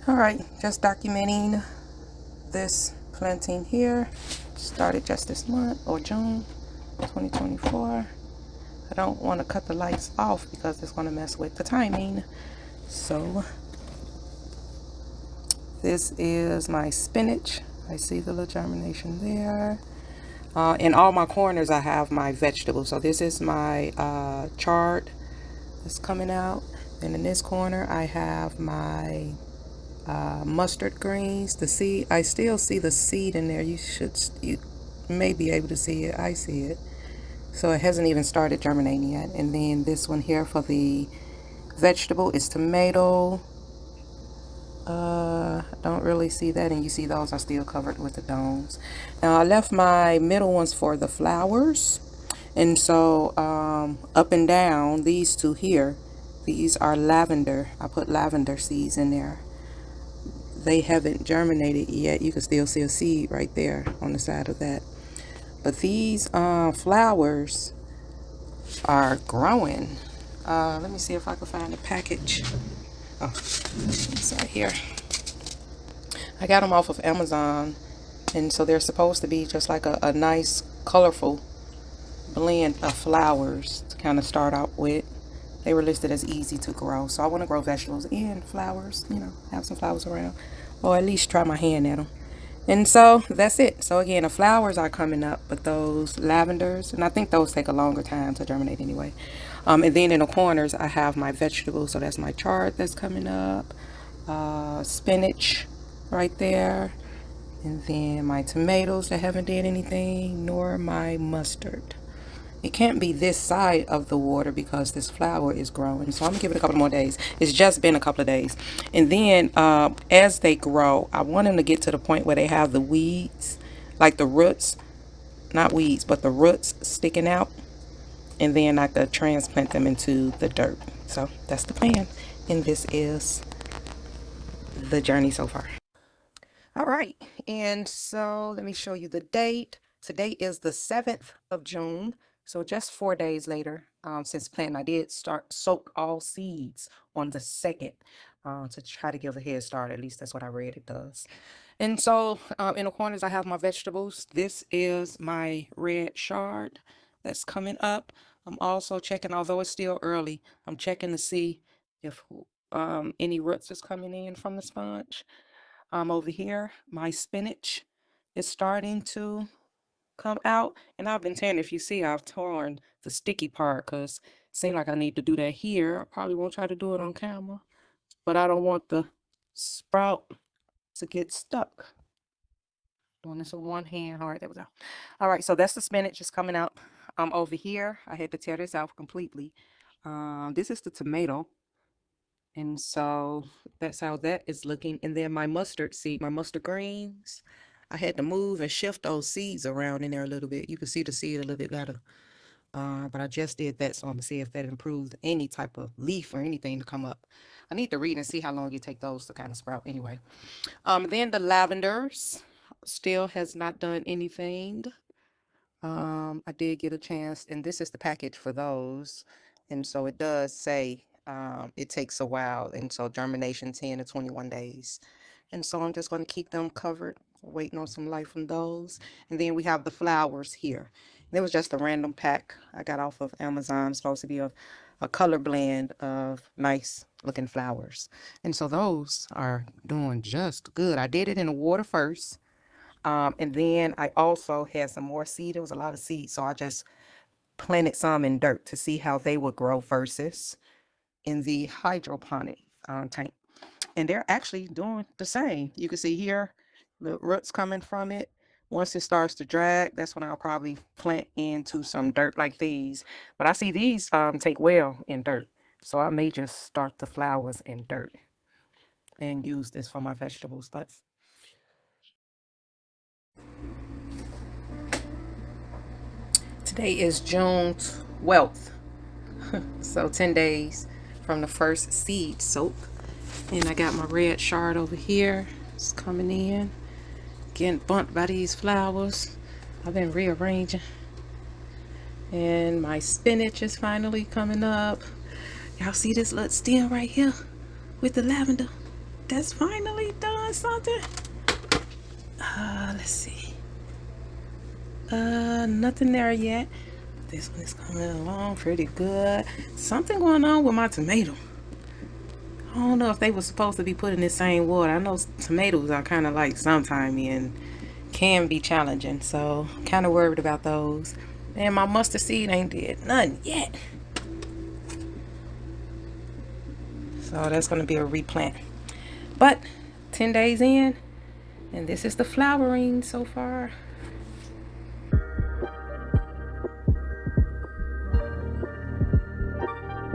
Alright, just documenting this planting here. Started just this month, or June 2024. I don't want to cut the lights off because it's going to mess with the timing. So this is my spinach. I see the little germination there. In all my corners I have my vegetables. So this is my chard that's coming out. And in this corner I have my mustard greens. The seed, I still see the seed in there. You may be able to see it. I see it. So it hasn't even started germinating yet. And then this one here for the vegetable is tomato. I don't really see that, and you see those are still covered with the domes. Now I left my middle ones for the flowers, and so up and down these two here, these are lavender. I put lavender seeds in there. They haven't germinated yet. You can still see a seed right there on the side of that. But these flowers are growing. Let me see if I can find a package. Oh, it's right here. I got them off of Amazon, and so they're supposed to be just like a nice, colorful blend of flowers to kind of start out with. They were listed as easy to grow, so I want to grow vegetables and flowers, you know, have some flowers around, or at least try my hand at them. And so that's it. So again, the flowers are coming up, but those lavenders, and I think those take a longer time to germinate anyway. And then in the corners, I have my vegetables. So that's my chard that's coming up, spinach right there, and then my tomatoes that haven't did anything, nor my mustard. It can't be this side of the water because this flower is growing. So I'm gonna give it a couple more days. It's just been a couple of days. And then as they grow, I want them to get to the point where they have the weeds, like the roots, not weeds, but the roots sticking out. And then I could transplant them into the dirt. So that's the plan. And this is the journey so far. All right. And so let me show you the date. Today is the 7th of June. So just 4 days later, since planting, I did start soak all seeds on the 2nd to try to give a head start. At least that's what I read it does. And so in the corners, I have my vegetables. This is my red chard that's coming up. I'm also checking, although it's still early, I'm checking to see if any roots is coming in from the sponge. Over here, my spinach is starting to come out, and I've been tearing. If you see, I've torn the sticky part because it seems like I need to do that here. I probably won't try to do it on camera, but I don't want the sprout to get stuck. Doing this with one hand. All right, there we go. All right, so that's the spinach just coming out. Over here, I had to tear this out completely. This is the tomato. And so that's how that is looking. And then my mustard seed, my mustard greens, I had to move and shift those seeds around in there a little bit. You can see the seed a little bit better. But I just did that, so I'm gonna see if that improved any type of leaf or anything to come up. I need to read and see how long it take those to kind of sprout anyway. Then the lavenders still has not done anything. I did get a chance, and this is the package for those. And so it does say it takes a while, and so germination 10 to 21 days. And so I'm just going to keep them covered, waiting on some light from those. And then we have the flowers here. It was just a random pack I got off of Amazon. It's supposed to be a color blend of nice looking flowers. And so those are doing just good. I did it in the water first. And then I also had some more seed. It was a lot of seed, so I just planted some in dirt to see how they would grow versus in the hydroponic tank. And they're actually doing the same. You can see here the roots coming from it. Once it starts to drag, that's when I'll probably plant into some dirt like these. But I see these take well in dirt, so I may just start the flowers in dirt and use this for my vegetables. But today is June 12th. So 10 days from the first seed soak. And I got my red chard over here. It's coming in. Getting bumped by these flowers. I've been rearranging. And my spinach is finally coming up. Y'all see this little stem right here with the lavender? that's finally done something. Let's see. Nothing there yet. This one is coming along pretty good. Something going on with my tomato. I don't know if they were supposed to be put in the same water. I know tomatoes are kind of like sometimey and can be challenging, so kind of worried about those. And my mustard seed ain't did nothing yet, so that's going to be a replant. But 10 days in, and this is the flowering so far.